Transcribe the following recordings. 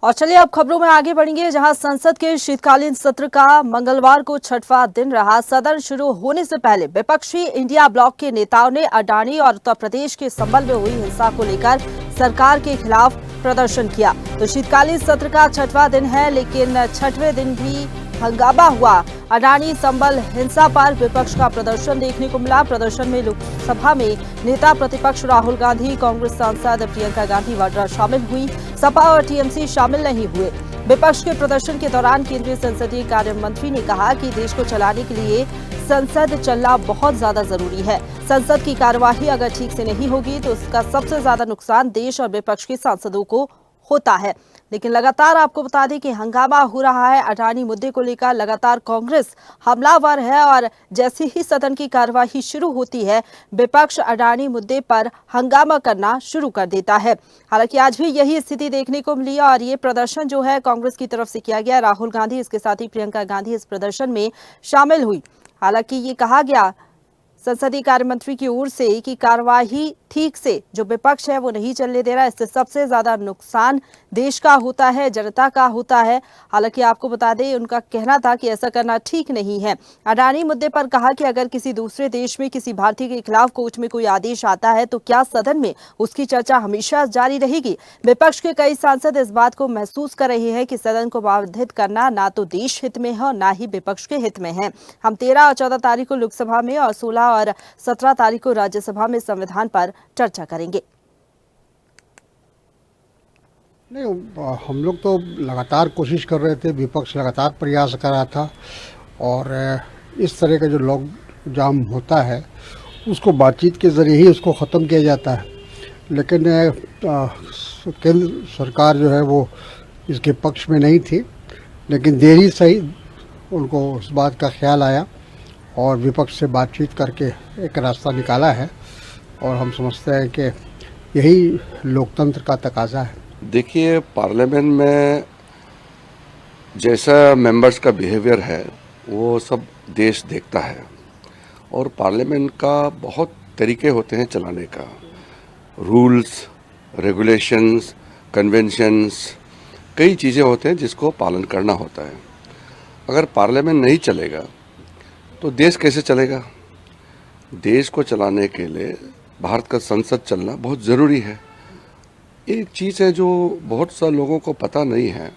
और चलिए अब खबरों में आगे बढ़ेंगे, जहां संसद के शीतकालीन सत्र का मंगलवार को छठवां दिन रहा। सदन शुरू होने से पहले विपक्षी इंडिया ब्लॉक के नेताओं ने अडानी और उत्तर प्रदेश के संबल में हुई हिंसा को लेकर सरकार के खिलाफ प्रदर्शन किया। तो शीतकालीन सत्र का छठवां दिन है, लेकिन छठवें दिन भी हंगामा हुआ। अडानी संबल हिंसा पर विपक्ष का प्रदर्शन देखने को मिला। प्रदर्शन में लोकसभा में नेता प्रतिपक्ष राहुल गांधी, कांग्रेस सांसद प्रियंका गांधी वाड्रा शामिल हुई। सपा और टीएमसी शामिल नहीं हुए। विपक्ष के प्रदर्शन के दौरान केंद्रीय संसदीय कार्य मंत्री ने कहा कि देश को चलाने के लिए संसद चलना बहुत ज्यादा जरूरी है। संसद की कार्यवाही अगर ठीक से नहीं होगी तो उसका सबसे ज्यादा नुकसान देश और विपक्ष के सांसदों को होता है। लेकिन लगातार आपको बता दें कि हंगामा हो रहा है। अडानी मुद्दे को लेकर लगातार कांग्रेस हमलावर है और जैसे ही सदन की कार्यवाही शुरू होती है, विपक्ष अडानी मुद्दे पर हंगामा करना शुरू कर देता है। हालांकि आज भी यही स्थिति देखने को मिली और ये प्रदर्शन जो है कांग्रेस की तरफ से किया गया। राहुल गांधी, इसके साथ ही प्रियंका गांधी इस प्रदर्शन में शामिल हुई। हालांकि ये कहा गया संसदीय कार्य मंत्री की ओर से कि कार्यवाही ठीक से जो विपक्ष है वो नहीं चलने दे रहा। इससे सबसे ज्यादा नुकसान देश का होता है, जनता का होता है। हालांकि आपको बता दें, उनका कहना था कि ऐसा करना ठीक नहीं है। अडानी मुद्दे पर कहा कि अगर किसी दूसरे देश में किसी भारतीय के खिलाफ कोर्ट में कोई आदेश आता है तो क्या सदन में उसकी चर्चा हमेशा जारी रहेगी। विपक्ष के कई सांसद इस बात को महसूस कर रहे हैं कि सदन को बाधित करना ना तो देश हित में है और ना ही विपक्ष के हित में है। हम 13 और 14 तारीख को लोकसभा में और 16 और 17 तारीख को राज्यसभा में संविधान पर चर्चा करेंगे। नहीं, हम लोग तो लगातार कोशिश कर रहे थे, विपक्ष लगातार प्रयास कर रहा था और इस तरह का जो लॉक जाम होता है उसको बातचीत के ज़रिए ही उसको ख़त्म किया जाता है। लेकिन केंद्र सरकार जो है वो इसके पक्ष में नहीं थी, लेकिन देरी सही उनको उस बात का ख्याल आया और विपक्ष से बातचीत करके एक रास्ता निकाला है और हम समझते हैं कि यही लोकतंत्र का तकाजा है। देखिए, पार्लियामेंट में जैसा मेंबर्स का बिहेवियर है वो सब देश देखता है और पार्लियामेंट का बहुत तरीके होते हैं चलाने का। रूल्स, रेगुलेशंस, कन्वेंशंस, कई चीज़ें होते हैं जिसको पालन करना होता है। अगर पार्लियामेंट नहीं चलेगा तो देश कैसे चलेगा। देश को चलाने के लिए भारत का संसद चलना बहुत ज़रूरी है। एक चीज़ है जो बहुत सा लोगों को पता नहीं है,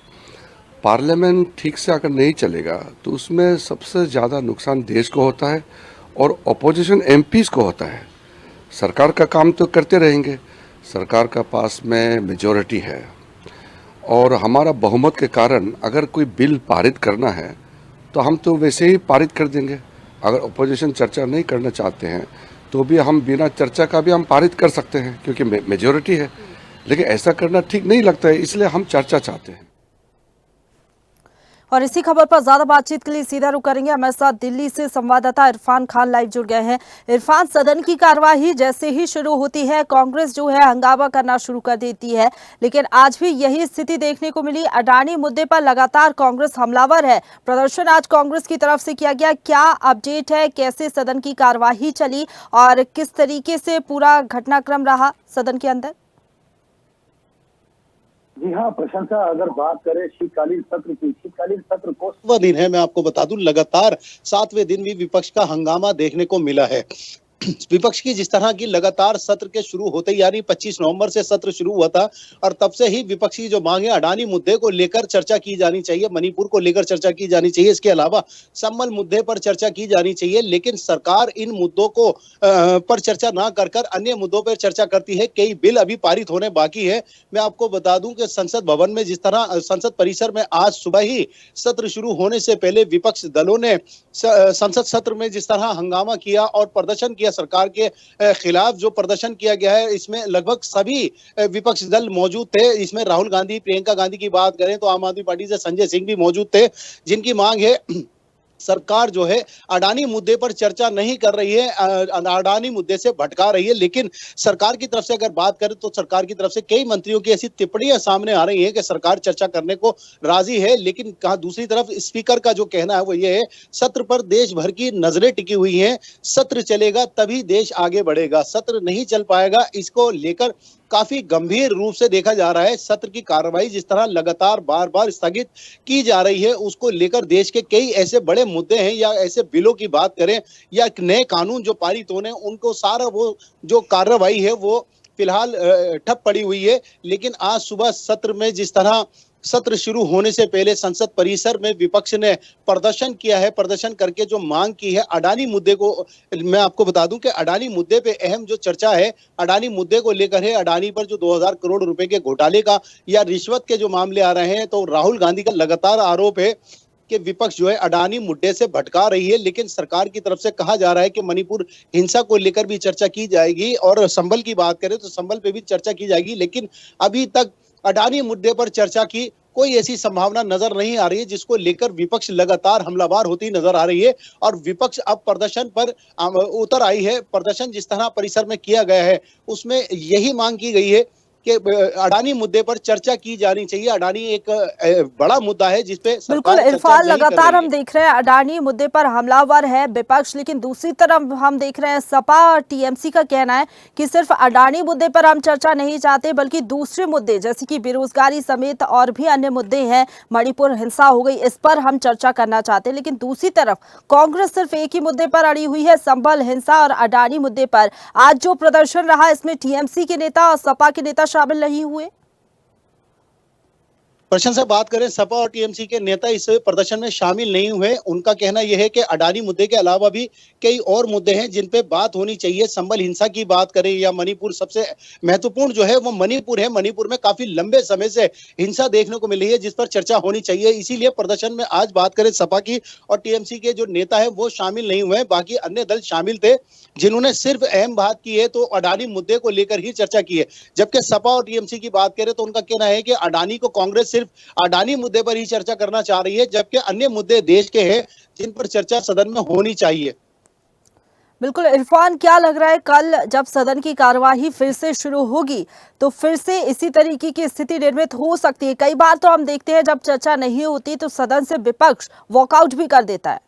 पार्लियामेंट ठीक से अगर नहीं चलेगा तो उसमें सबसे ज़्यादा नुकसान देश को होता है और अपोजिशन एमपीज़ को होता है। सरकार का काम तो करते रहेंगे, सरकार का पास में मेजॉरिटी है और हमारा बहुमत के कारण अगर कोई बिल पारित करना है तो हम तो वैसे ही पारित कर देंगे। अगर अपोजिशन चर्चा नहीं करना चाहते हैं तो भी हम बिना चर्चा का भी हम पारित कर सकते हैं क्योंकि मेजॉरिटी है। लेकिन ऐसा करना ठीक नहीं लगता है, इसलिए हम चर्चा चाहते हैं। और इसी खबर पर ज्यादा बातचीत के लिए सीधा रुख करेंगे। हमारे साथ दिल्ली से संवाददाता इरफान खान लाइव जुड़ गए हैं। इरफान, सदन की कार्यवाही जैसे ही शुरू होती है कांग्रेस जो है हंगामा करना शुरू कर देती है, लेकिन आज भी यही स्थिति देखने को मिली। अडानी मुद्दे पर लगातार कांग्रेस हमलावर है। प्रदर्शन आज कांग्रेस की तरफ से किया गया। क्या अपडेट है, कैसे सदन की कार्यवाही चली और किस तरीके से पूरा घटनाक्रम रहा सदन के अंदर? जी हाँ प्रशंसा, अगर बात करें शीतकालीन सत्र को दिन है, मैं आपको बता दूं लगातार 7वें दिन भी विपक्ष का हंगामा देखने को मिला है। विपक्ष की जिस तरह की लगातार सत्र के शुरू होते ही, यानी 25 नवंबर से सत्र शुरू हुआ था और तब से ही विपक्ष की जो मांगे, अडानी मुद्दे को लेकर चर्चा की जानी चाहिए, मणिपुर को लेकर चर्चा की जानी चाहिए, इसके अलावा संबल मुद्दे पर चर्चा की जानी चाहिए। लेकिन सरकार इन मुद्दों को पर चर्चा ना कर अन्य मुद्दों पर चर्चा करती है। कई बिल अभी पारित होने बाकी है। मैं आपको बता दूं कि संसद भवन में जिस तरह संसद परिसर में आज सुबह ही सत्र शुरू होने से पहले विपक्ष दलों ने संसद सत्र में जिस तरह हंगामा किया और प्रदर्शन किया, सरकार के खिलाफ जो प्रदर्शन किया गया है, इसमें लगभग सभी विपक्ष दल मौजूद थे। इसमें राहुल गांधी, प्रियंका गांधी की बात करें तो आम आदमी पार्टी से संजय सिंह भी मौजूद थे, जिनकी मांग है सरकार जो है अडानी मुद्दे पर चर्चा नहीं कर रही है, अडानी मुद्दे से भटका रही है। लेकिन सरकार की तरफ से अगर बात करें तो सरकार की तरफ से कई मंत्रियों की ऐसी टिप्पणियां सामने आ रही हैं कि सरकार चर्चा करने को राजी है। लेकिन कहा दूसरी तरफ स्पीकर का जो कहना है वो ये है, सत्र पर देश भर की नजरें टिकी हुई हैं, सत्र चलेगा तभी देश आगे बढ़ेगा, सत्र नहीं चल पाएगा, इसको लेकर काफी गंभीर रूप से देखा जा रहा है। सत्र की कार्रवाई जिस तरह लगातार बार बार स्थगित की जा रही है, उसको लेकर देश के कई ऐसे बड़े मुद्दे हैं, या ऐसे बिलों की बात करें या नए कानून जो पारित होने, उनको सारा वो जो कार्रवाई है वो फिलहाल ठप पड़ी हुई है। लेकिन आज सुबह सत्र में जिस तरह सत्र शुरू होने से पहले संसद परिसर में विपक्ष ने प्रदर्शन किया है, प्रदर्शन करके जो मांग की है अडानी मुद्दे को, मैं आपको बता दूं कि अडानी मुद्दे पे अहम जो चर्चा है अडानी मुद्दे को लेकर है। अडानी पर जो 2000 करोड़ रुपए के घोटाले का या रिश्वत के जो मामले आ रहे हैं, तो राहुल गांधी का लगातार आरोप है कि विपक्ष जो है अडानी मुद्दे से भटका रही है। लेकिन सरकार की तरफ से कहा जा रहा है कि मणिपुर हिंसा को लेकर भी चर्चा की जाएगी, और संबल की बात करें तो संबल पे भी चर्चा की जाएगी। लेकिन अभी तक अडानी मुद्दे पर चर्चा की कोई ऐसी संभावना नजर नहीं आ रही है, जिसको लेकर विपक्ष लगातार हमलावर होती नजर आ रही है। और विपक्ष अब प्रदर्शन पर उतर आई है। प्रदर्शन जिस तरह परिसर में किया गया है, उसमें यही मांग की गई है कि अडानी मुद्दे पर चर्चा की जानी चाहिए। अडानी एक बड़ा मुद्दा है जिसपे बिल्कुल इरफान, लगातार हम देख रहे हैं अडानी मुद्दे पर हमलावर है विपक्ष, लेकिन दूसरी तरफ हम देख रहे हैं सपा और टीएमसी का कहना है कि सिर्फ अडानी मुद्दे पर हम चर्चा नहीं चाहते, बल्कि दूसरे मुद्दे जैसे कि बेरोजगारी समेत और भी अन्य मुद्दे हैं, मणिपुर हिंसा हो गई, इस पर हम चर्चा करना चाहते हैं। लेकिन दूसरी तरफ कांग्रेस सिर्फ एक ही मुद्दे पर अड़ी हुई है, संभल हिंसा और अडानी मुद्दे पर। आज जो प्रदर्शन रहा इसमें टीएमसी के नेता और सपा के नेता शामिल नहीं हुए। प्रश्न से बात करें, सपा और टीएमसी के नेता इस प्रदर्शन में शामिल नहीं हुए। उनका कहना यह है कि अडानी मुद्दे के अलावा भी कई और मुद्दे हैं जिन पे बात होनी चाहिए। संबल हिंसा की बात करें या मणिपुर, सबसे महत्वपूर्ण जो है वो मणिपुर है। मणिपुर में काफी लंबे समय से हिंसा देखने को मिल रही है, जिस पर चर्चा होनी चाहिए। इसीलिए प्रदर्शन में आज बात करें सपा की और टीएमसी के जो नेता है वो शामिल नहीं हुए। बाकी अन्य दल शामिल थे जिन्होंने सिर्फ अहम बात की है तो अडानी मुद्दे को लेकर ही चर्चा की है। जबकि सपा और टीएमसी की बात करें तो उनका कहना है कि अडानी को कांग्रेस सिर्फ अडानी मुद्दे पर ही चर्चा करना चाह रही है, जबकि अन्य मुद्दे देश के हैं जिन पर चर्चा सदन में होनी चाहिए। बिल्कुल इरफान, क्या लग रहा है कल जब सदन की कार्यवाही फिर से शुरू होगी तो फिर से इसी तरीके की स्थिति निर्मित हो सकती है? कई बार तो हम देखते हैं जब चर्चा नहीं होती तो सदन से विपक्ष वॉकआउट भी कर देता है।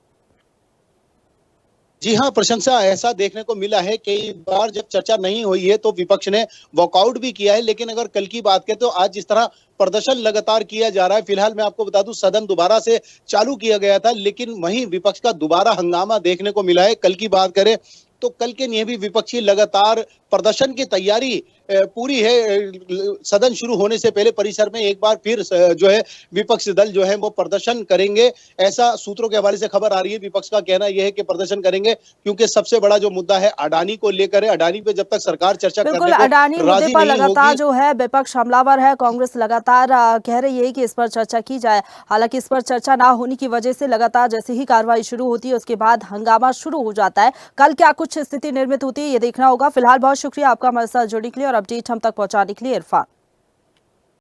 जी हाँ, प्रशंसा ऐसा देखने को मिला है। कई बार जब चर्चा नहीं हुई है तो विपक्ष ने वॉकआउट भी किया है। लेकिन अगर कल की बात करें तो आज जिस तरह प्रदर्शन लगातार किया जा रहा है, फिलहाल मैं आपको बता दूं सदन दोबारा से चालू किया गया था, लेकिन वहीं विपक्ष का दोबारा हंगामा देखने को मिला है। कल की बात करें तो कल के लिए भी विपक्षी लगातार प्रदर्शन की तैयारी पूरी है। सदन शुरू होने से पहले परिसर में एक बार फिर जो है विपक्ष दल जो है वो प्रदर्शन करेंगे, ऐसा सूत्रों के हवाले से खबर आ रही है। विपक्ष का कहना यह है कि प्रदर्शन करेंगे क्योंकि सबसे बड़ा जो मुद्दा है अडानी को लेकर है। अडानी पे जब तक सरकार चर्चा करने को अडानी मुद्दे पर लगातार जो है विपक्ष हमलावर है। कांग्रेस लगातार कह रही है कि इस पर चर्चा की जाए। हालांकि इस पर चर्चा ना होने की वजह से लगातार जैसे ही कार्रवाई शुरू होती है उसके बाद हंगामा शुरू हो जाता है। कल क्या कुछ स्थिति निर्मित होती है ये देखना होगा। फिलहाल बहुत शुक्रिया आपका हमारे साथ जुड़ने के लिए और अपडेट हम तक पहुंचाने के लिए इरफान।